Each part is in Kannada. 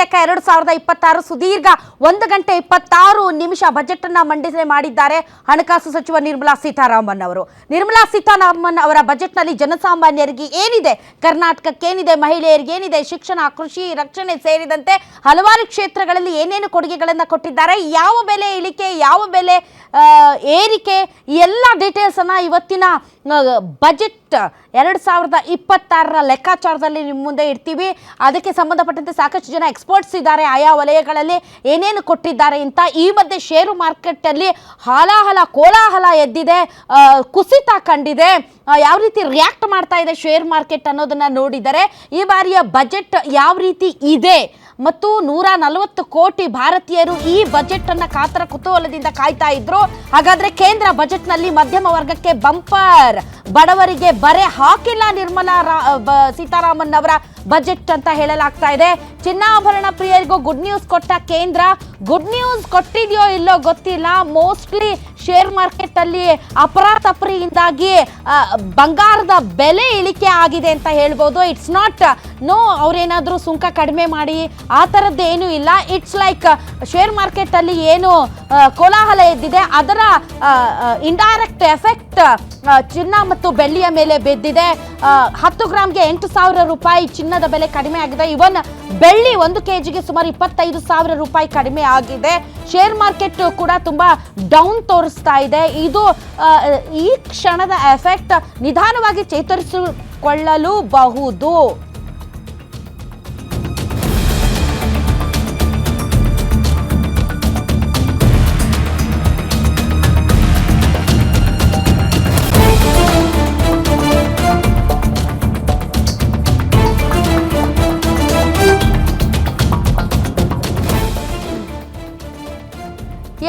ಲೆಕ್ಕ 2026 ಸುದೀರ್ಘ 1 ಗಂಟೆ 26 ನಿಮಿಷ ಬಜೆಟ್ ಅನ್ನ ಮಂಡನೆ ಮಾಡಿದ್ದಾರೆ ಹಣಕಾಸು ಸಚಿವ ನಿರ್ಮಲಾ ಸೀತಾರಾಮನ್ ಅವರು. ನಿರ್ಮಲಾ ಸೀತಾರಾಮನ್ ಅವರ ಬಜೆಟ್ ನಲ್ಲಿ ಜನಸಾಮಾನ್ಯರಿಗೆ ಏನಿದೆ, ಕರ್ನಾಟಕಕ್ಕೆ ಏನಿದೆ, ಮಹಿಳೆಯರಿಗೆ ಏನಿದೆ, ಶಿಕ್ಷಣ, ಕೃಷಿ, ರಕ್ಷಣೆ ಸೇರಿದಂತೆ ಹಲವಾರು ಕ್ಷೇತ್ರಗಳಲ್ಲಿ ಏನೇನು ಕೊಡುಗೆಗಳನ್ನು ಕೊಟ್ಟಿದ್ದಾರೆ, ಯಾವ ಬೆಲೆ ಇಳಿಕೆ, ಯಾವ ಬೆಲೆ ಏರಿಕೆ, ಎಲ್ಲ ಡೀಟೇಲ್ಸ್ ಅನ್ನ ಇವತ್ತಿನ ಬಜೆಟ್ 2026 ಲೆಕ್ಕಾಚಾರದಲ್ಲಿ ನಿಮ್ಮ ಮುಂದೆ ಇಡ್ತೀವಿ. ಅದಕ್ಕೆ ಸಂಬಂಧಪಟ್ಟಂತೆ ಸಾಕಷ್ಟು ಜನ ಎಕ್ಸ್ಪರ್ಟ್ಸ್ ಇದ್ದಾರೆ, ಆಯಾ ವಲಯಗಳಲ್ಲಿ ಏನೇನು ಕೊಟ್ಟಿದ್ದಾರೆ ಅಂತ. ಈ ಮಧ್ಯೆ ಷೇರು ಮಾರ್ಕೆಟ್ ಅಲ್ಲಿ ಕೋಲಾಹಲ ಎದ್ದಿದೆ, ಕುಸಿತ ಕಂಡಿದೆ. ಯಾವ ರೀತಿ ರಿಯಾಕ್ಟ್ ಮಾಡ್ತಾ ಇದೆ ಶೇರ್ ಮಾರ್ಕೆಟ್ ಅನ್ನೋದನ್ನ ನೋಡಿದರೆ ಈ ಬಾರಿಯ ಬಜೆಟ್ ಯಾವ ರೀತಿ ಇದೆ ಮತ್ತು 140 ಕೋಟಿ ಭಾರತೀಯರು ಈ ಬಜೆಟ್ ಅನ್ನ ಕಾತರ ಕುತೂಹಲದಿಂದ ಕಾಯ್ತಾ ಇದ್ರು. ಹಾಗಾದ್ರೆ ಕೇಂದ್ರ ಬಜೆಟ್ ನಲ್ಲಿ ಮಧ್ಯಮ ವರ್ಗಕ್ಕೆ ಬಂಪರ್, ಬಡವರಿಗೆ ಬರೆ ಹಾಕಿಲ್ಲ ನಿರ್ಮಲಾ ಸೀತಾರಾಮನ್ ಅವರ ಬಜೆಟ್ ಅಂತ ಹೇಳಲಾಗ್ತಾ ಇದೆ. ಚಿನ್ನಾಭರಣ ಪ್ರಿಯರಿಗೂ ಗುಡ್ ನ್ಯೂಸ್ ಕೊಟ್ಟ ಕೇಂದ್ರ. ಗುಡ್ ನ್ಯೂಸ್ ಕೊಟ್ಟಿದೆಯೋ ಇಲ್ಲೋ ಗೊತ್ತಿಲ್ಲ. ಮೋಸ್ಟ್ಲಿ ಶೇರ್ ಮಾರ್ಕೆಟ್ ಅಲ್ಲಿ ಅಪರಾತಪರಿಯಿಂದಾಗಿ ಬಂಗಾರದ ಬೆಲೆ ಇಳಿಕೆ ಆಗಿದೆ ಅಂತ ಹೇಳ್ಬೋದು. ಇಟ್ಸ್ ನಾಟ್ ನೋ ಅವ್ರೇನಾದ್ರೂ ಸುಂಕ ಕಡಿಮೆ ಮಾಡಿ ಆ ಥರದ್ದು ಏನೂ ಇಲ್ಲ. ಇಟ್ಸ್ ಲೈಕ್ ಶೇರ್ ಮಾರ್ಕೆಟ್ ಅಲ್ಲಿ ಏನು ಕೋಲಾಹಲ ಎದ್ದಿದೆ ಅದರ ಇಂಡೈರೆಕ್ಟ್ ಎಫೆಕ್ಟ್ ಚಿನ್ನ ಮತ್ತು ಬೆಳ್ಳಿಯ ಮೇಲೆ ಬಿದ್ದಿದೆ. 10 ಗ್ರಾಮ್ಗೆ 8,000 ರೂಪಾಯಿ ಚಿನ್ನದ ಬೆಲೆ ಕಡಿಮೆ ಆಗಿದೆ. ಇವನ್ ಬೆಳ್ಳಿ 1 kgಗೆ ಸುಮಾರು 25,000 ರೂಪಾಯಿ ಕಡಿಮೆ ಆಗಿದೆ. ಶೇರ್ ಮಾರ್ಕೆಟ್ ಕೂಡ ತುಂಬಾ ಡೌನ್ ತೋರಿಸ್ತಾ ಇದೆ. ಇದು ಈ ಕ್ಷಣದ ಎಫೆಕ್ಟ್ ನಿಧಾನವಾಗಿ ಚೇತರಿಸಿಕೊಳ್ಳಲೂಬಹುದು.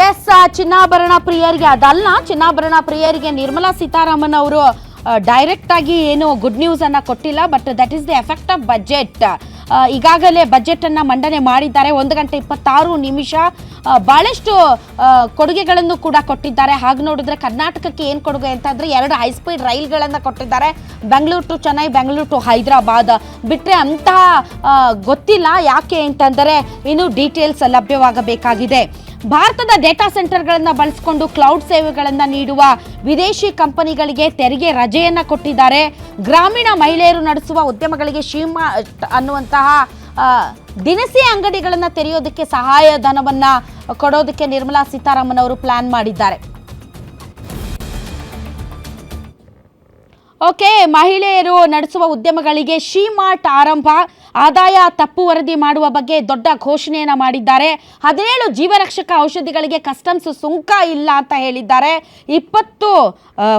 ಎಸ್, ಚಿನ್ನಾಭರಣ ಪ್ರಿಯರಿಗೆ ಅದಲ್ಲ, ಚಿನ್ನಾಭರಣ ಪ್ರಿಯರಿಗೆ ನಿರ್ಮಲಾ ಸೀತಾರಾಮನ್ ಅವರು ಡೈರೆಕ್ಟ್ ಆಗಿ ಏನು ಗುಡ್ ನ್ಯೂಸ್ ಅನ್ನ ಕೊಟ್ಟಿಲ್ಲ. But that is the effect of budget. ಈಗಾಗಲೇ ಬಜೆಟ್ ಅನ್ನ ಮಂಡನೆ ಮಾಡಿದ್ದಾರೆ. 1 ಗಂಟೆ 26 ನಿಮಿಷ ಬಹಳಷ್ಟು ಕೊಡುಗೆಗಳನ್ನು ಕೂಡ ಕೊಟ್ಟಿದ್ದಾರೆ. ಹಾಗೆ ನೋಡಿದ್ರೆ ಕರ್ನಾಟಕಕ್ಕೆ ಏನು ಕೊಡುಗೆ ಅಂತಂದ್ರೆ 2 ಹೈಸ್ಪೀಡ್ ರೈಲ್ಗಳನ್ನು ಕೊಟ್ಟಿದ್ದಾರೆ. ಬೆಂಗಳೂರು ಟು ಚೆನ್ನೈ, ಬೆಂಗಳೂರು ಟು ಹೈದರಾಬಾದ್ ಬಿಟ್ಟರೆ ಅಂತಹ ಗೊತ್ತಿಲ್ಲ. ಯಾಕೆ ಅಂತಂದರೆ ಇನ್ನೂ ಡೀಟೇಲ್ಸ್ ಲಭ್ಯವಾಗಬೇಕಾಗಿದೆ. ಭಾರತದ ಡೇಟಾ ಸೆಂಟರ್ಗಳನ್ನು ಬಳಸಿಕೊಂಡು ಕ್ಲೌಡ್ ಸೇವೆಗಳನ್ನು ನೀಡುವ ವಿದೇಶಿ ಕಂಪನಿಗಳಿಗೆ ತೆರಿಗೆ ರಜೆಯನ್ನು ಕೊಟ್ಟಿದ್ದಾರೆ. ಗ್ರಾಮೀಣ ಮಹಿಳೆಯರು ನಡೆಸುವ ಉದ್ಯಮಗಳಿಗೆ ಶೀಮಾರ್ಟ್ ಅನ್ನುವಂತಹ ದಿನಸಿ ಅಂಗಡಿಗಳನ್ನು ತೆರೆಯೋದಕ್ಕೆ ಸಹಾಯಧನವನ್ನು ಕೊಡೋದಕ್ಕೆ ನಿರ್ಮಲಾ ಸೀತಾರಾಮನ್ ಅವರು ಪ್ಲಾನ್ ಮಾಡಿದ್ದಾರೆ. ಓಕೆ, ಮಹಿಳೆಯರು ನಡೆಸುವ ಉದ್ಯಮಗಳಿಗೆ ಶೀಮಾರ್ಟ್ ಆರಂಭ. ಆದಾಯ ತಪ್ಪು ವರದಿ ಮಾಡುವ ಬಗ್ಗೆ ದೊಡ್ಡ ಘೋಷಣೆಯನ್ನು ಮಾಡಿದ್ದಾರೆ. 17 ಜೀವರಕ್ಷಕ ಔಷಧಿಗಳಿಗೆ ಕಸ್ಟಮ್ಸ್ ಸುಂಕ ಇಲ್ಲ ಅಂತ ಹೇಳಿದ್ದಾರೆ. 20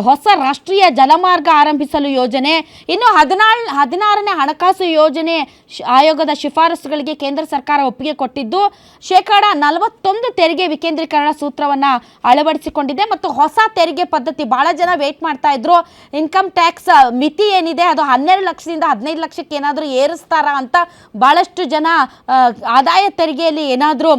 ಹೊಸ ರಾಷ್ಟ್ರೀಯ ಜಲಮಾರ್ಗ ಆರಂಭಿಸಲು ಯೋಜನೆ. ಇನ್ನು 16ನೇ ಹಣಕಾಸು ಯೋಜನೆ ಆಯೋಗದ ಶಿಫಾರಸುಗಳಿಗೆ ಕೇಂದ್ರ ಸರ್ಕಾರ ಒಪ್ಪಿಗೆ ಕೊಟ್ಟಿದ್ದು, 41% ತೆರಿಗೆ ವಿಕೇಂದ್ರೀಕರಣ ಸೂತ್ರವನ್ನು ಅಳವಡಿಸಿಕೊಂಡಿದೆ. ಮತ್ತು ಹೊಸ ತೆರಿಗೆ ಪದ್ಧತಿ, ಬಹಳ ಜನ ವೇಟ್ ಮಾಡ್ತಾ ಇದ್ರು. ಇನ್ಕಮ್ ಟ್ಯಾಕ್ಸ್ ಮಿತಿ ಏನಿದೆ ಅದು 12 ಲಕ್ಷದಿಂದ 15 ಲಕ್ಷಕ್ಕೆ ಏನಾದರೂ ಏರಿಸ್ತಾರಾ ಅಂತ ಬಹಳಷ್ಟು ಜನ ಆದಾಯ ತೆರಿಗೆಯಲ್ಲಿ ಏನಾದರೂ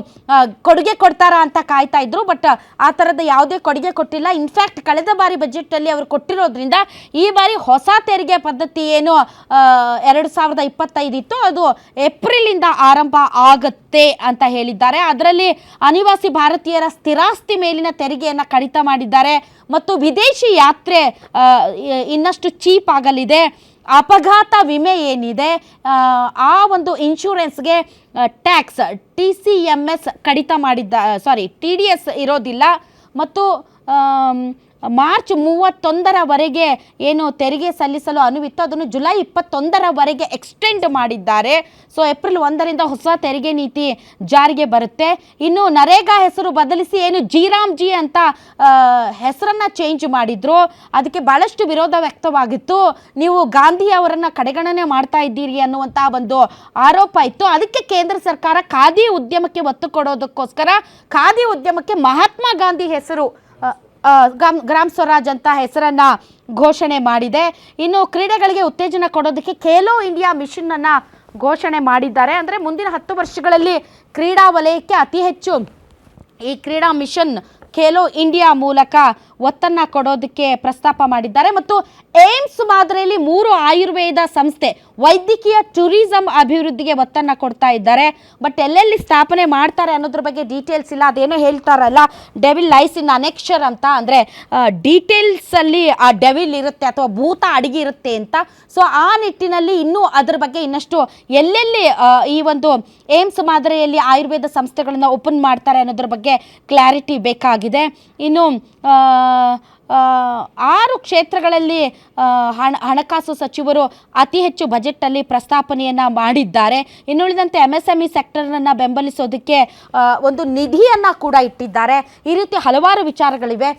ಕೊಡುಗೆ ಕೊಡ್ತಾರಾ ಅಂತ ಕಾಯ್ತಾ ಇದ್ರು. ಬಟ್ ಆ ಥರದ ಯಾವುದೇ ಕೊಡುಗೆ ಕೊಟ್ಟಿಲ್ಲ. ಇನ್ಫ್ಯಾಕ್ಟ್ ಕಳೆದ ಬಾರಿ ಬಜೆಟ್ ಅಲ್ಲಿ ಅವರು ಕೊಟ್ಟಿರೋದ್ರಿಂದ ಈ ಬಾರಿ ಹೊಸ ತೆರಿಗೆ ಪದ್ಧತಿ ಏನು 2025 ಇತ್ತು ಅದು ಏಪ್ರಿಲ್ ಇಂದ ಆರಂಭ ಆಗುತ್ತೆ ಅಂತ ಹೇಳಿದ್ದಾರೆ. ಅದರಲ್ಲಿ ಅನಿವಾಸಿ ಭಾರತೀಯರ ಸ್ಥಿರಾಸ್ತಿ ಮೇಲಿನ ತೆರಿಗೆಯನ್ನು ಕಡಿತ ಮಾಡಿದ್ದಾರೆ ಮತ್ತು ವಿದೇಶಿ ಯಾತ್ರೆ ಇನ್ನಷ್ಟು ಚೀಪ್ ಆಗಲಿದೆ. ಅಪಘಾತ ವಿಮೆ ಏನಿದೆ ಆ ಒಂದು ಇನ್ಶೂರೆನ್ಸ್ಗೆ ಟ್ಯಾಕ್ಸ್ TCMS ಕಡಿತ TDS ಇರೋದಿಲ್ಲ. ಮತ್ತು ಮಾರ್ಚ್ 31ರವರೆಗೆ ಏನು ತೆರಿಗೆ ಸಲ್ಲಿಸಲು ಅನುವಿತ್ತು ಅದನ್ನು ಜುಲೈ 21ರವರೆಗೆ ಎಕ್ಸ್ಟೆಂಡ್ ಮಾಡಿದ್ದಾರೆ. ಸೊ ಏಪ್ರಿಲ್ 1ರಿಂದ ಹೊಸ ತೆರಿಗೆ ನೀತಿ ಜಾರಿಗೆ ಬರುತ್ತೆ. ಇನ್ನು ನರೇಗಾ ಹೆಸರು ಬದಲಿಸಿ ಏನು ಜಿ ಅಂತ ಹೆಸರನ್ನು ಚೇಂಜ್ ಮಾಡಿದ್ರು. ಅದಕ್ಕೆ ಭಾಳಷ್ಟು ವಿರೋಧ ವ್ಯಕ್ತವಾಗಿತ್ತು. ನೀವು ಗಾಂಧಿ ಅವರನ್ನು ಕಡೆಗಣನೆ ಮಾಡ್ತಾ ಇದ್ದೀರಿ ಅನ್ನುವಂಥ ಒಂದು ಆರೋಪ ಇತ್ತು. ಅದಕ್ಕೆ ಕೇಂದ್ರ ಸರ್ಕಾರ ಖಾದಿ ಉದ್ಯಮಕ್ಕೆ ಒತ್ತು ಕೊಡೋದಕ್ಕೋಸ್ಕರ ಖಾದಿ ಉದ್ಯಮಕ್ಕೆ ಮಹಾತ್ಮ ಗಾಂಧಿ ಹೆಸರು ಗ್ರಾಮ್ ಸ್ವರಾಜ್ ಅಂತ ಹೆಸರನ್ನ ಘೋಷಣೆ ಮಾಡಿದೆ. ಇನ್ನು ಕ್ರೀಡೆಗಳಿಗೆ ಉತ್ತೇಜನ ಕೊಡೋದಕ್ಕೆ ಖೇಲೋ ಇಂಡಿಯಾ ಮಿಷನ್ ಅನ್ನ ಘೋಷಣೆ ಮಾಡಿದ್ದಾರೆ. ಅಂದರೆ ಮುಂದಿನ 10 ವರ್ಷಗಳಲ್ಲಿ ಕ್ರೀಡಾ ವಲಯಕ್ಕೆ ಅತಿ ಹೆಚ್ಚು ಈ ಕ್ರೀಡಾ ಮಿಷನ್ ಖೇಲೋ ಇಂಡಿಯಾ ಮೂಲಕ ಒತ್ತನ್ನು ಕೊಡೋದಕ್ಕೆ ಪ್ರಸ್ತಾಪ ಮಾಡಿದ್ದಾರೆ. ಮತ್ತು ಏಮ್ಸ್ ಮಾದರಿಯಲ್ಲಿ 3 ಆಯುರ್ವೇದ ಸಂಸ್ಥೆ ವೈದ್ಯಕೀಯ ಟೂರಿಸಂ ಅಭಿವೃದ್ಧಿಗೆ ಒತ್ತನ್ನು ಕೊಡ್ತಾ ಇದ್ದಾರೆ. ಬಟ್ ಎಲ್ಲೆಲ್ಲಿ ಸ್ಥಾಪನೆ ಮಾಡ್ತಾರೆ ಅನ್ನೋದ್ರ ಬಗ್ಗೆ ಡೀಟೇಲ್ಸ್ ಇಲ್ಲ. ಅದೇನೋ ಹೇಳ್ತಾರಲ್ಲ, ಡೆವಿಲ್ ಲೈಸ್ ಇನ್ ಅನೆಕ್ಷರ್ ಅಂತ, ಅಂದರೆ ಡೀಟೇಲ್ಸಲ್ಲಿ ಆ ಡೆವಿಲ್ ಇರುತ್ತೆ ಅಥವಾ ಭೂತ ಅಡಗಿ ಇರುತ್ತೆ ಅಂತ. ಸೊ ಆ ನಿಟ್ಟಿನಲ್ಲಿ ಇನ್ನೂ ಅದ್ರ ಬಗ್ಗೆ ಇನ್ನಷ್ಟು ಎಲ್ಲೆಲ್ಲಿ ಈ ಒಂದು ಏಮ್ಸ್ ಮಾದರಿಯಲ್ಲಿ ಆಯುರ್ವೇದ ಸಂಸ್ಥೆಗಳನ್ನು ಓಪನ್ ಮಾಡ್ತಾರೆ ಅನ್ನೋದ್ರ ಬಗ್ಗೆ ಕ್ಲಾರಿಟಿ ಬೇಕಾಗಿದೆ. ಇನ್ನು 6 ಕ್ಷೇತ್ರಗಳಲ್ಲಿ ಹಣಕಾಸು ಸಚಿವರು ಅತಿ ಹೆಚ್ಚು ಬಜೆಟಲ್ಲಿ ಪ್ರಸ್ತಾಪನೆಯನ್ನು ಮಾಡಿದ್ದಾರೆ. ಇನ್ನುಳಿದಂತೆ MSME ಸೆಕ್ಟರ್ನನ್ನು ಬೆಂಬಲಿಸೋದಕ್ಕೆ ಒಂದು ನಿಧಿಯನ್ನು ಕೂಡ ಇಟ್ಟಿದ್ದಾರೆ. ಈ ರೀತಿ ಹಲವಾರು ವಿಚಾರಗಳಿವೆ.